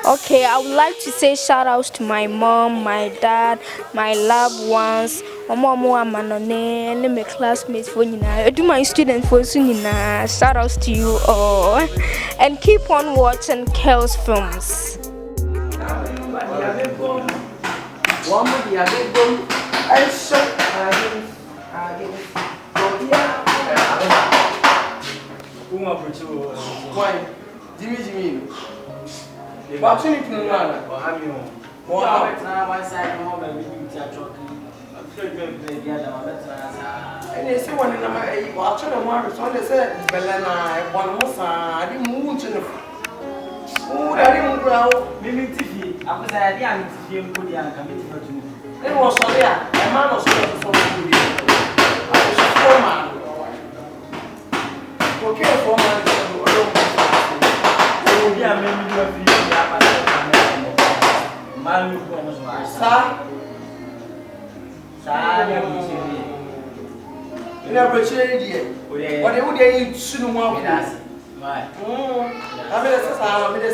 Okay, I would like to say shout outs to my mom, my dad, my loved ones, Omo Amanone, and my classmates for you. I do my students for Sunina. Shout outs to you all. And keep on watching Kel's films. Jimmy. What's in it? One side, home, and we and they say one in the watch on the market, so they said, Belena, one more, I didn't move to the food. I didn't go out. Maybe TV. I was at the end of the good young committee for you. It was so there. A man was so good. I was a 4 man. Okay, 4 man. Yeah, maybe you have never changed yet. What they would eat soon more with us. Right. I mean, that's a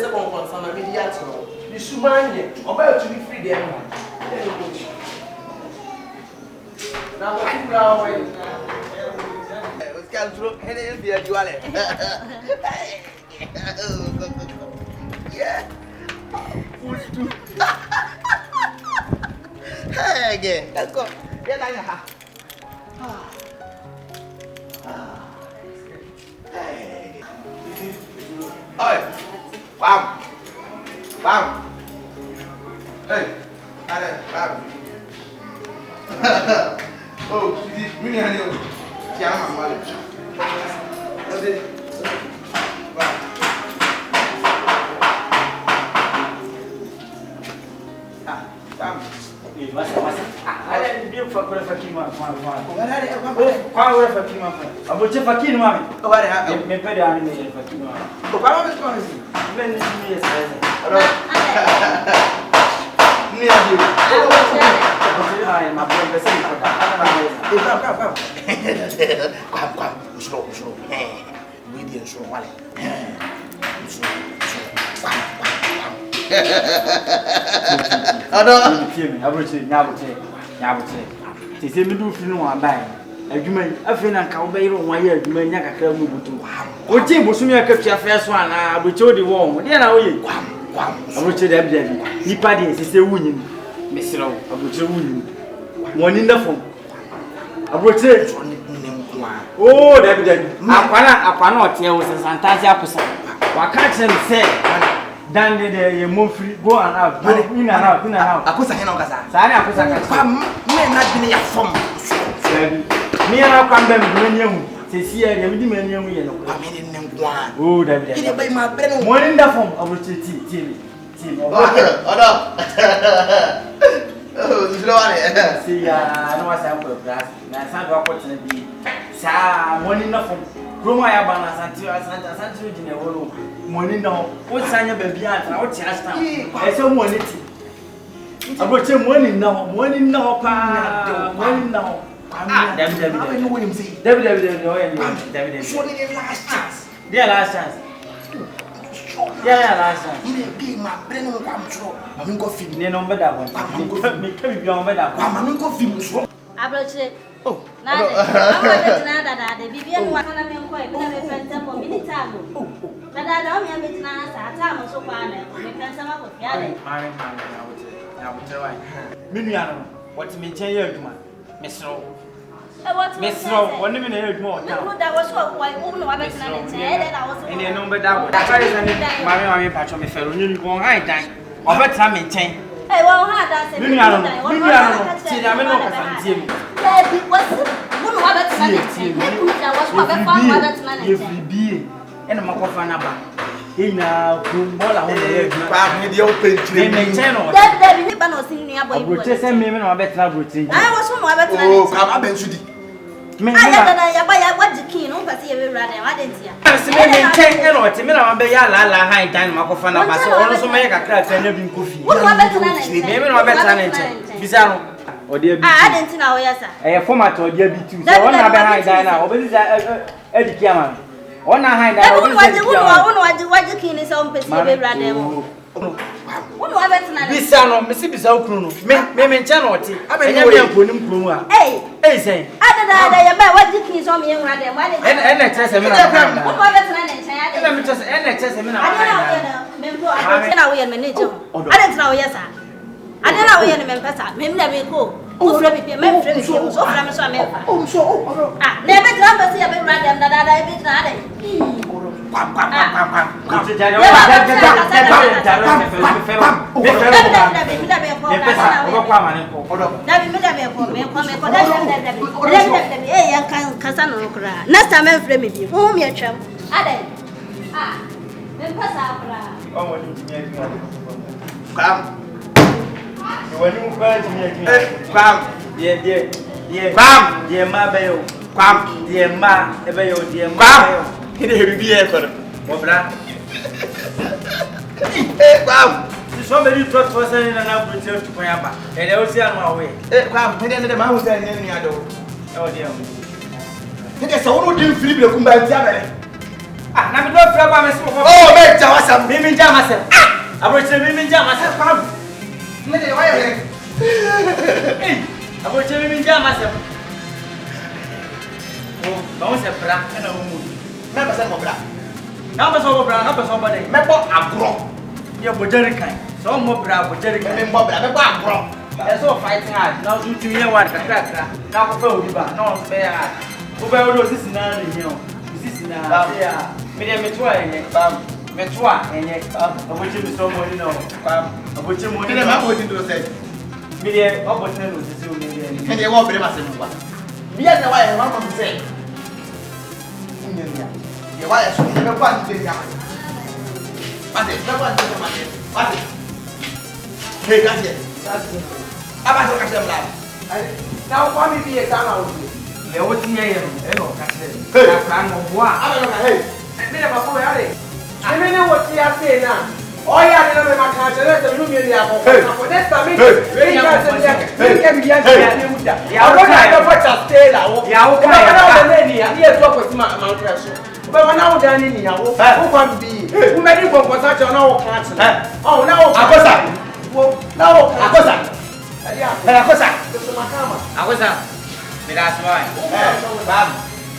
second concern. I mean, you should mind it. About to be free there. Now, what you know, let's get through any of the duality. Yeah. Hey, again. Let's go. Yeah, like that. Hey. Oi. Bam. Bam. Hey. Bam. Oh, me and you. Yeah, I'm a They say me do feel one buy. Adwuma afi na nka wo be yiro won ya adwuma nya kakra mu butu. O ti bosumi akafia first one na abocho de won. De na wo ye. Abocho de abia bi. Nipa de sese wunyi. Mesiro abocho wunyi. Woni na fom. Abocho oh da bi da. Akwana ote wo santase akosa. Waka chere se dan de ye mo free go and out. Go in and out, in and out. Akosa he na okasa. Sare akosa ka. Me na bi ya fom. Me na kwa mbem menye hu. Sesi ya me di menye hu ye no. Amene nnenkwa. Oh da bi da. Ile bai ma bre no. Mo ni nda fom abroche ti. Odo. Oh, zero one. See ya, no wasa ko class. Na san do akotene bi. Sa mo ni nda fom. Roma ya bana santi jine woro. Money now. What sanya baby anta? What chasta? I say money ti. Aboche money now pa. Money now. Ah, David. How you win him say? David. Oh yeah, David. So the last chance. Their last chance. Yeah, last chance. You dey my brain no come through. Mami go film. Ne number that one. Me can be on that one. Mami go film so. Aboche. Oh. Na de. Awa de na bibi enu wa na me nko e bi na me penta for minute time. Dada da o mi abetina sa ta mo so kwa na me kan sama ko fia de. Mari na wote wa. Me nua no what me chen ye aduma. Mesro. What mesro woni me na ye aduma o ta. No da wo so wa wo no wa betina ne chen e de na wo so. Ene no be da wo. Da try say me mami patcho me fero nyuni ko han dan. O betina me chen. Eh wo ha da se. Me nua no ti da me no ka santie mi. Eh bi wo wo no wa betina ne chen. Me ku da wo so wa be fa wa betina ne chen. And my coffin number. In a bola on the open tree. That never no sing near by British and women are better routine. I was from my better. Oh, come up and shoot. I what the king, no, but you rather. I didn't see. I say, hello, Timina, be ya la high time, my coffin number. So also make a crack and living coffee. What better than it? Bizarro. I didn't know, yes, sir. A format or dear B2. So one behind Diana, or is Eddie Cameron. One high that. I don't know what you can is on Pessi rather. bisa no me si bisa okunu no me ncha no oti enya me ankonim kunu a sen ada ya ba wadi kin so me nwura de ma de ena chese me na ko ko betena ne ncha ya de ena me chese ena chese me na me mbo adena wo ye me ne jo adena wo ye sa adena wo ye ne me pesa me na me ko o fra bi me fra bi so fra me so me ah ne be gram be se ya be nwura de dada e be tena de pam Ini hebi ya kono. Mobra. Kwam. So many thought for saying na na to Panyaba. E dey o si anu awe. Kwam, he dey ma hu say ni ado. E o dey am. He dey so no din Philip le kumba ntia bele. Ah, na me do fra ba me so. Oh, me ja wasam. Me ja masem. Ah, abroche me ja masem. Kwam. Me dey wa ye. Eh, abroche me ja masem. Oh, ba o se fra na o mu. Me ba se mo bra. Na ba so mo bra, na ba so ba dey. Me bo agro. Ye bo jerican. So mo bra bo jerican. Me mo bra, me bo agro. E so fighting hard. Na so tu ye wa kakra. Na ko fa obi ba. Na o be ya. O be o do sisi na ni o. Sisi na. Ya. Me dey me to aye. Bam. Me to aye. Obochi mi so mo ni no. Bam. Obochi mo ni. Me dey ma bo ti do say. Me dey obochi na no sisi o me dey. Me dey wo bere ma se mo ba. Bia na wa ye ma mo say. Ya vaya, eso me va a decir ya. Pase, me va a decir más. Pase. Hey, gracias. Gracias. Abajo que se habla. Now for me be example. Le o tie no ka se. Ka no boa. Abajo ka hey. Me le ba ko ya le. Me ne wo tie ase na. Oya ni na me ma ka se le se lu mi ni akoko. Akoko next time me. We ka se ya. Me ke bi ya ni muda. Ya o ka ya fa cha stay la wo. Ya o ka ya. Na na ni ya. Ni e to ko ti ma ntra so. But when I was done in here, who can be? Who made it for such an hour cancer? Oh, now, Akosa. Now, Akosa. Akosa. Akosa. That's why.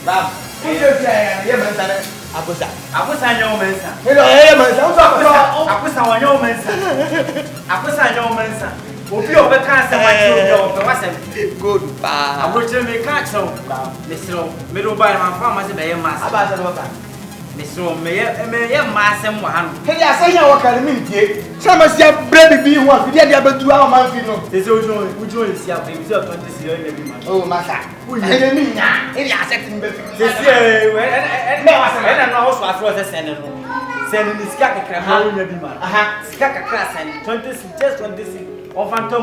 Bam. Who just say, Akosa. Akosa, no mensa. Hello, Akosa, no mensa. Akosa, no mensa. Obi o be kan se ma ti o be wasem good pa abroche me kan cho me sro me do ba ma fa ma se be ye mas aba se do ka me sro me ye masem wa hanu he dia se nya wo ka me ntie se ma sia bread bi ho afi dia bedu a ma fi no se ujo sia e bi se 20 sia ye bi ma oh masa he de mi nya he dia se tin be se sia me wasem na no ho so afro se sen no sen ni sika kakra ma wo nya bi ma aha sika kakra sen 20 just 20 on phantom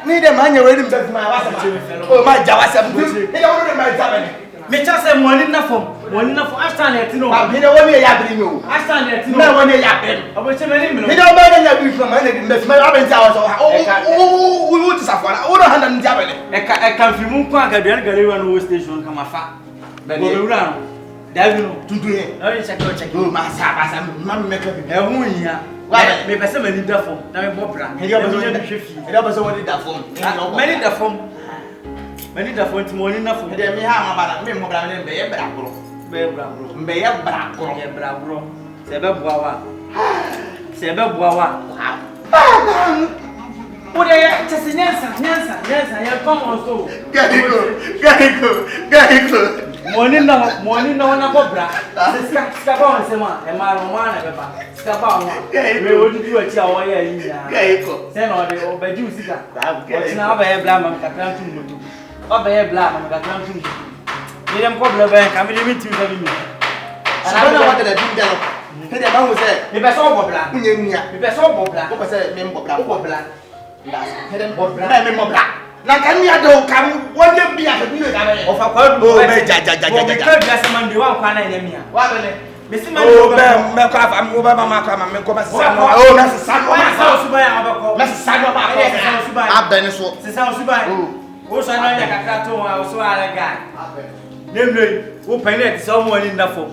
ni de manya we dim be ma wasa o ma ja wasa bu ni de wo de ma ja be me cha se money na fom after na etino me de woni ya biri mi o after na etino me woni ya be obo che me ni mi no me de wo ba na biri from ma na dim be ma ba ntia wasa o ti safara o do handa ntia be e ka fi mu kwa gaduan galewa no station kama fa be ni wura no davi no tutu he o ni check o ma sa ma me ka bi e hu yin me pese mani da fom na me bobra he dey pese woni da fom mani da fom ti moni na fom he dey me ha ma bana me bobra me be ye bra bro mbe ye bra bro se be bua wa o de chese nyansa ye come on so gaiko Money no na bobra. Sika ba on sema e ma ro ma na be ba. Sika ba on. We odi tu achi a wo ya yi ya. Gaiko. Se na odi obedi usika. O ti na ba ye bla ma ka tran tu moto. O ba ye bla ma ka tran tu. Ni dem ko bla ba ka mi mi ti ta bi mi. Ana na wa da bi da no. Ke de ba hu se. Mi be so bobra. Unye nua. Mi be so bobra. Ko se me bobra. Ko bobra. Nda. Ke dem bobra. Na me bobra. Na kan ya do kam wonde bia ka bino da be o fa kwa do be ja o be ka bia se mande wa kwa na nya mia wa be ne me si mande o be me kwa fa mo ba ma kwa ma me ko ba se sa no o na se sa no ma sa o su ba ya ba ko na se sa no ba ko abene so se sa o su ba o so na nya kakra to wa o so ala ga abene nemle o pene ti so mo ni ndafo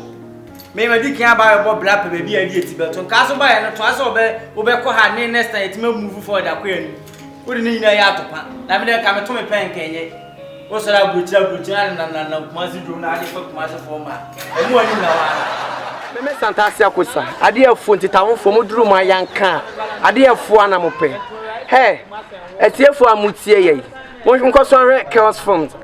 me ma di kan ba bo bla pe baby adi etibeto nka so ba ye no to aso obe ko ha ne next time etima move forward akoya ni odi ni nyina ya atopa na me de ka me to me pen kenye o so la buchira na kumasi do na ade fa kumasi forma emu ani na wa me santasi akosa ade afu ntitawo fo moduru ma yanka ade afu ana mo pe he etiefu amutie ye mo nko so re chaos forms